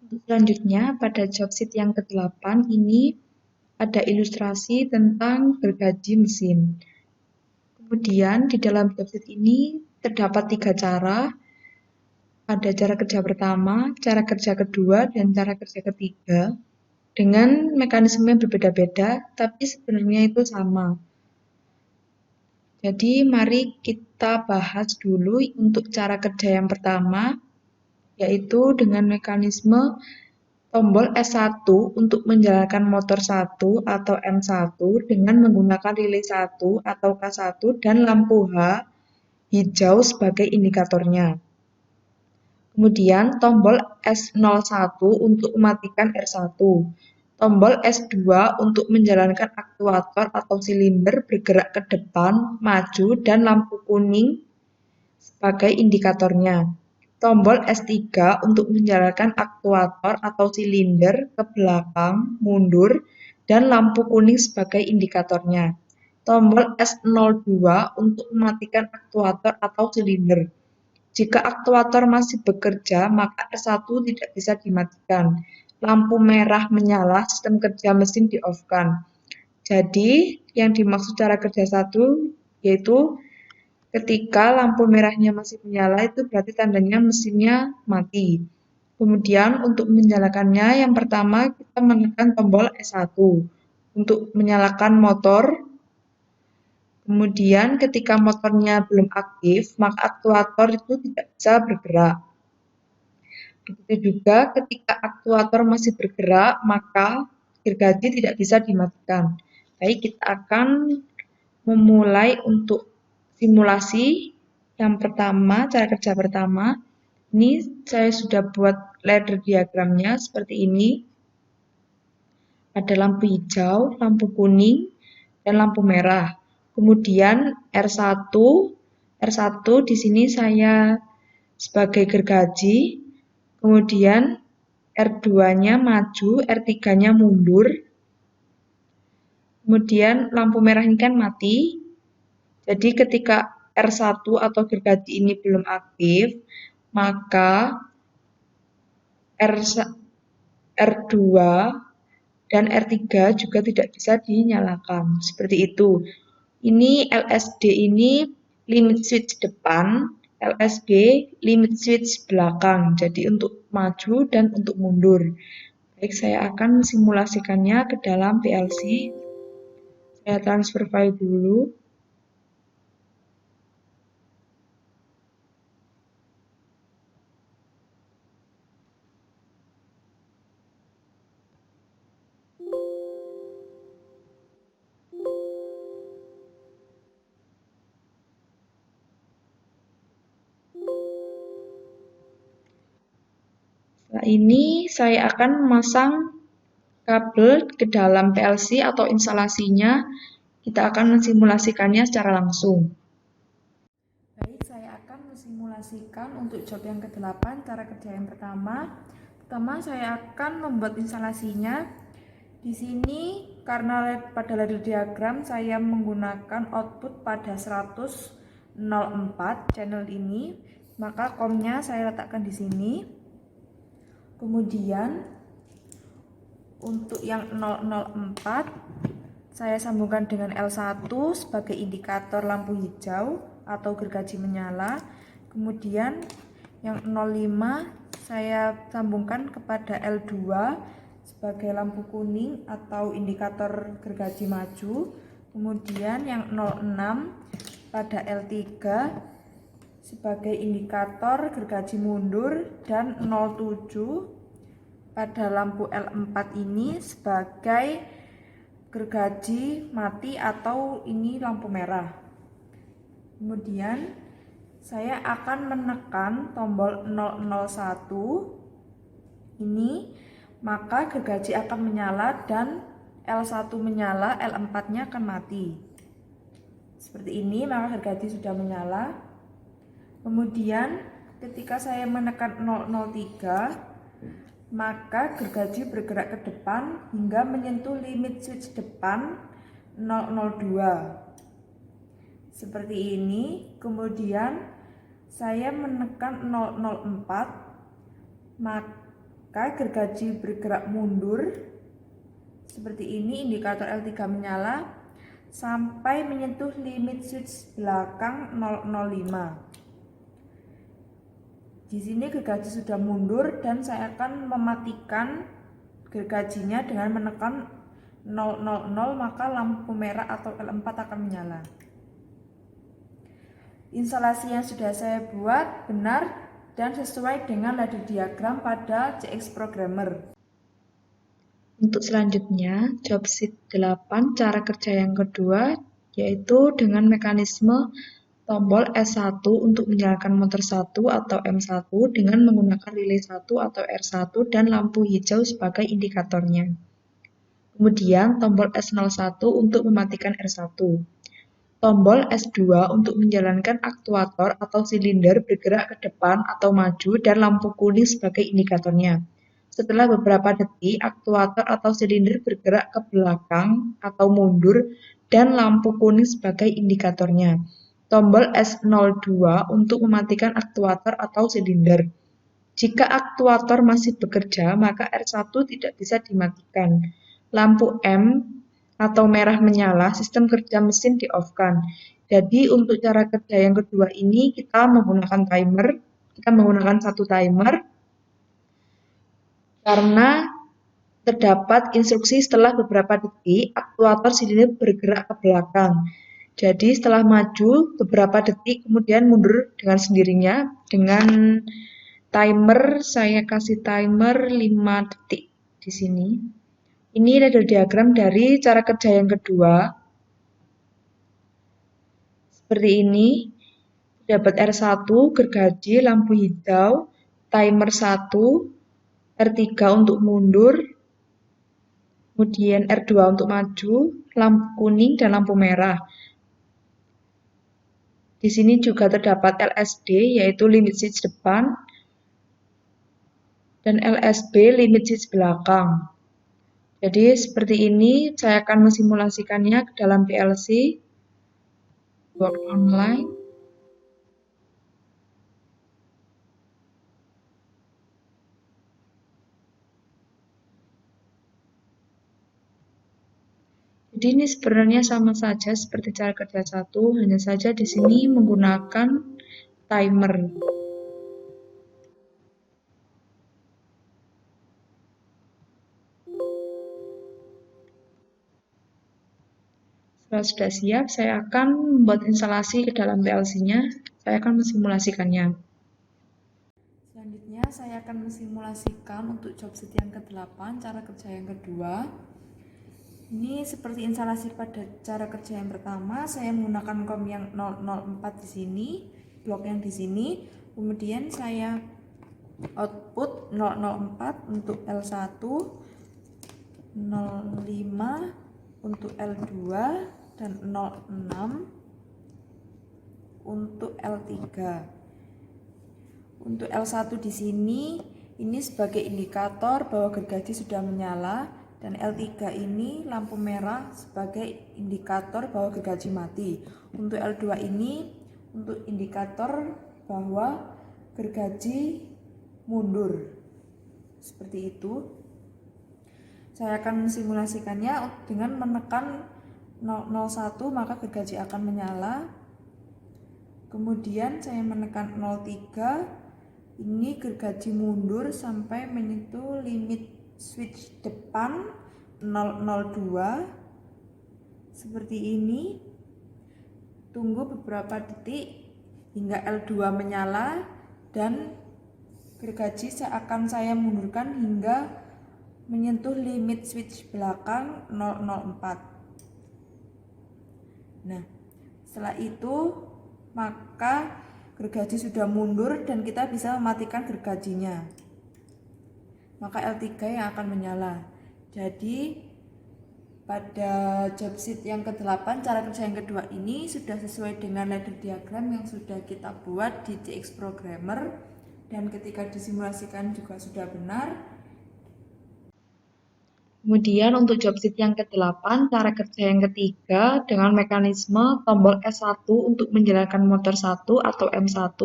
Untuk selanjutnya, pada job sheet yang ke-8 ini ada ilustrasi tentang gergaji mesin. Kemudian di dalam job sheet ini terdapat 3 cara. Ada cara kerja pertama, cara kerja kedua, dan cara kerja ketiga. Dengan mekanisme yang berbeda-beda, tapi sebenarnya itu sama. Jadi mari kita bahas dulu untuk cara kerja yang pertama, yaitu dengan mekanisme tombol S1 untuk menjalankan motor 1 atau M1 dengan menggunakan relay 1 atau K1 dan lampu H hijau sebagai indikatornya. Kemudian tombol S01 untuk mematikan R1. Tombol S2 untuk menjalankan aktuator atau silinder bergerak ke depan, maju, dan lampu kuning sebagai indikatornya. Tombol S3 untuk menjalankan aktuator atau silinder ke belakang, mundur, dan lampu kuning sebagai indikatornya. Tombol S02 untuk mematikan aktuator atau silinder. Jika aktuator masih bekerja, maka R1 tidak bisa dimatikan. Lampu merah menyala, sistem kerja mesin di-off-kan. Jadi, yang dimaksud cara kerja 1 yaitu ketika lampu merahnya masih menyala itu berarti tandanya mesinnya mati. Kemudian untuk menyalakannya yang pertama kita menekan tombol S1 untuk menyalakan motor. Kemudian ketika motornya belum aktif, maka aktuator itu tidak bisa bergerak. Begitu juga ketika aktuator masih bergerak, maka gergaji tidak bisa dimatikan. Baik, kita akan memulai untuk simulasi yang pertama, cara kerja pertama. Ini saya sudah buat ladder diagramnya seperti ini. Ada lampu hijau, lampu kuning, dan lampu merah. Kemudian R1 di sini saya sebagai gergaji. Kemudian R2-nya maju, R3-nya mundur. Kemudian lampu merah ini kan mati. Jadi ketika R1 atau gergaji ini belum aktif, maka R2 dan R3 juga tidak bisa dinyalakan. Seperti itu. Ini LSD ini limit switch depan, LSB limit switch belakang. Jadi untuk maju dan untuk mundur. Baik, saya akan simulasikannya ke dalam PLC. Saya transfer file dulu. Setelah ini saya akan memasang kabel ke dalam PLC atau instalasinya. Kita akan mensimulasikannya secara langsung. Baik, saya akan mensimulasikan untuk job yang ke-8, cara kerja yang pertama. Pertama, saya akan membuat instalasinya. Di sini, karena pada ladder diagram saya menggunakan output pada 100.04 channel ini, maka COM-nya saya letakkan di sini. Kemudian, untuk yang 004, saya sambungkan dengan L1 sebagai indikator lampu hijau atau gergaji menyala. Kemudian yang 05 saya sambungkan kepada L2 sebagai lampu kuning atau indikator gergaji maju. Kemudian yang 06 pada L3 sebagai indikator gergaji mundur dan 07 pada lampu L4 ini sebagai gergaji mati atau ini lampu merah. Kemudian saya akan menekan tombol 001 ini, maka gergaji akan menyala dan L1 menyala, L4-nya akan mati. Seperti ini, maka gergaji sudah menyala. Kemudian ketika saya menekan 003, maka gergaji bergerak ke depan hingga menyentuh limit switch depan 002. Seperti ini. Kemudian saya menekan 004, maka gergaji bergerak mundur seperti ini, indikator L3 menyala sampai menyentuh limit switch belakang 005. Di sini gergaji sudah mundur dan saya akan mematikan gergajinya dengan menekan 000, maka lampu merah atau L4 akan menyala. Instalasi yang sudah saya buat benar dan sesuai dengan ladder diagram pada CX Programmer. Untuk selanjutnya, job sheet 8 cara kerja yang kedua yaitu dengan mekanisme tombol S1 untuk menyalakan motor 1 atau M1 dengan menggunakan relay 1 atau R1 dan lampu hijau sebagai indikatornya. Kemudian tombol S01 untuk mematikan R1. Tombol S2 untuk menjalankan aktuator atau silinder bergerak ke depan atau maju dan lampu kuning sebagai indikatornya. Setelah beberapa detik, aktuator atau silinder bergerak ke belakang atau mundur dan lampu kuning sebagai indikatornya. Tombol S02 untuk mematikan aktuator atau silinder. Jika aktuator masih bekerja, maka R1 tidak bisa dimatikan. Lampu M atau merah menyala, sistem kerja mesin di-off-kan. Jadi untuk cara kerja yang kedua ini kita menggunakan timer. Kita menggunakan satu timer karena terdapat instruksi setelah beberapa detik aktuator silinder bergerak ke belakang. Jadi setelah maju beberapa detik kemudian mundur dengan sendirinya dengan timer, saya kasih timer 5 detik di sini. Ini ladder diagram dari cara kerja yang kedua. Seperti ini. Dapat R1, gergaji, lampu hijau, timer 1, R3 untuk mundur, kemudian R2 untuk maju, lampu kuning dan lampu merah. Di sini juga terdapat LSD yaitu limit switch depan dan LSB limit switch belakang. Jadi seperti ini saya akan mensimulasikannya ke dalam PLC board online. Jadi ini sebenarnya sama saja seperti cara kerja satu, hanya saja di sini menggunakan timer. Setelah sudah siap, saya akan membuat instalasi ke dalam PLC-nya. Saya akan mensimulasikannya. Selanjutnya, saya akan mensimulasikan untuk job sheet yang ke-8, cara kerja yang kedua. Ini seperti instalasi pada cara kerja yang pertama, saya menggunakan COM yang 004 di sini, blok yang di sini, kemudian saya output 004 untuk L1, 05 untuk L2, dan 06 untuk L3. Untuk L1 di sini, ini sebagai indikator bahwa gergaji sudah menyala, dan L3 ini lampu merah sebagai indikator bahwa gergaji mati. Untuk L2 ini untuk indikator bahwa gergaji mundur. Seperti itu. Saya akan mensimulasikannya dengan menekan 001 maka gergaji akan menyala. Kemudian saya menekan 03, ini gergaji mundur sampai menyentuh limit switch depan 002 seperti ini. Tunggu beberapa detik hingga L2 menyala dan gergaji akan saya mundurkan hingga menyentuh limit switch belakang 004. Nah, setelah itu maka gergaji sudah mundur dan kita bisa mematikan gergajinya. Maka L3 yang akan menyala. Jadi pada job sheet yang ke-8 cara kerja yang kedua ini sudah sesuai dengan ladder diagram yang sudah kita buat di CX Programmer dan ketika disimulasikan juga sudah benar. Kemudian untuk job sheet yang ke-8, cara kerja yang ketiga dengan mekanisme tombol S1 untuk menjalankan motor 1 atau M1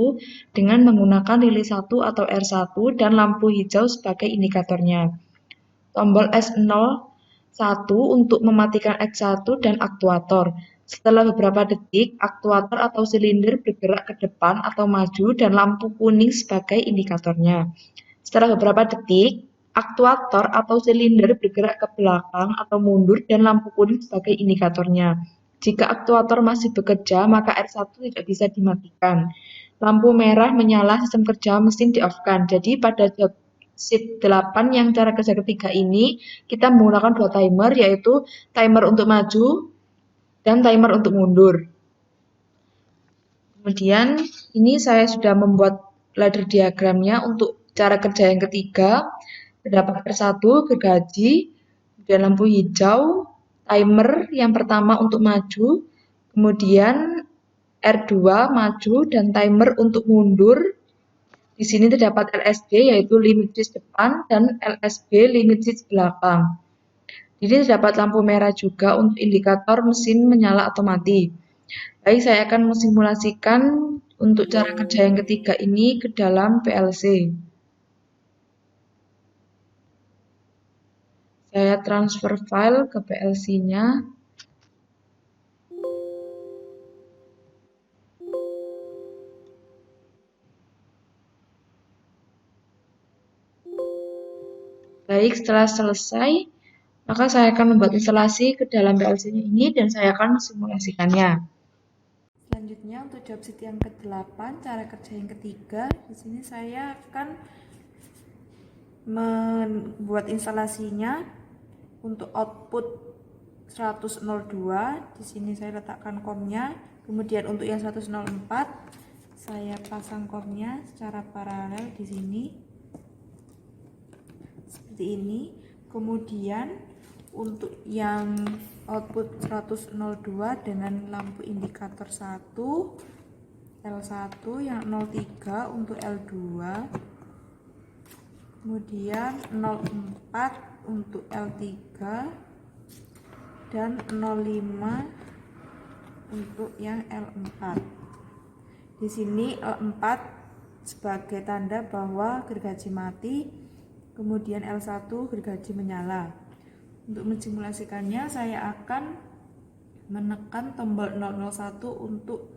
dengan menggunakan lilin 1 atau R1 dan lampu hijau sebagai indikatornya. Tombol S01 untuk mematikan X1 dan aktuator. Setelah beberapa detik, aktuator atau silinder bergerak ke depan atau maju dan lampu kuning sebagai indikatornya. Setelah beberapa detik, aktuator atau silinder bergerak ke belakang atau mundur dan lampu kuning sebagai indikatornya. Jika aktuator masih bekerja, maka R1 tidak bisa dimatikan. Lampu merah menyala, sistem kerja mesin di-off-kan. Jadi pada job sheet 8 yang cara kerja ketiga ini, kita menggunakan dua timer, yaitu timer untuk maju dan timer untuk mundur. Kemudian ini saya sudah membuat ladder diagramnya untuk cara kerja yang ketiga. Terdapat R1 gergaji, kemudian lampu hijau, timer yang pertama untuk maju, kemudian R2 maju dan timer untuk mundur. Di sini terdapat LSB yaitu limit switch depan dan LSB limit switch belakang. Jadi terdapat lampu merah juga untuk indikator mesin menyala atau mati. Baik, saya akan mensimulasikan untuk cara kerja yang ketiga ini ke dalam PLC. Saya transfer file ke PLC-nya. Baik, setelah selesai, maka saya akan membuat instalasi ke dalam PLC-nya ini dan saya akan mensimulasikannya. Selanjutnya untuk job sheet yang ke-8, cara kerja yang ketiga, di sini saya akan membuat instalasinya untuk output 102. Di sini saya letakkan COM-nya. Kemudian untuk yang 104 saya pasang COM-nya secara paralel di sini. Seperti ini. Kemudian untuk yang output 102 dengan lampu indikator 1 L1, yang 03 untuk L2, kemudian 04 untuk L3 dan 05 untuk yang L4. Di sini L4 sebagai tanda bahwa gergaji mati, kemudian L1 gergaji menyala. Untuk mensimulasikannya, saya akan menekan tombol 001 untuk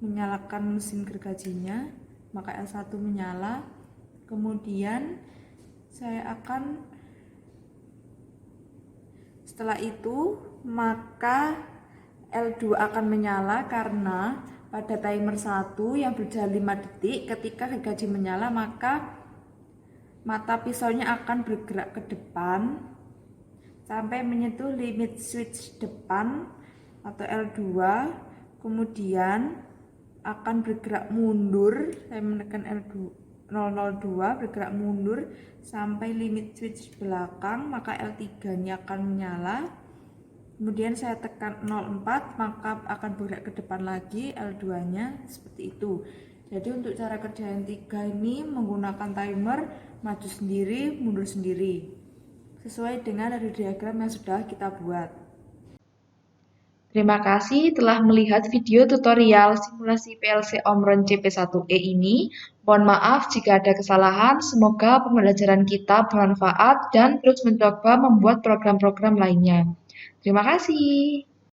menyalakan mesin gergajinya, maka L1 menyala. Kemudian saya akan, setelah itu maka L2 akan menyala karena pada timer 1 yang berjalan 5 detik ketika gergaji menyala maka mata pisaunya akan bergerak ke depan sampai menyentuh limit switch depan atau L2, kemudian akan bergerak mundur. Saya menekan L2 002 bergerak mundur sampai limit switch belakang, maka L3 nya akan menyala. Kemudian saya tekan 04 maka akan bergerak ke depan lagi L2 nya, seperti itu. Jadi untuk cara kerja yang 3 ini menggunakan timer maju sendiri mundur sendiri sesuai dengan dari diagram yang sudah kita buat. Terima kasih telah melihat video tutorial simulasi PLC Omron CP1E ini. Mohon maaf jika ada kesalahan, semoga pembelajaran kita bermanfaat dan terus mencoba membuat program-program lainnya. Terima kasih.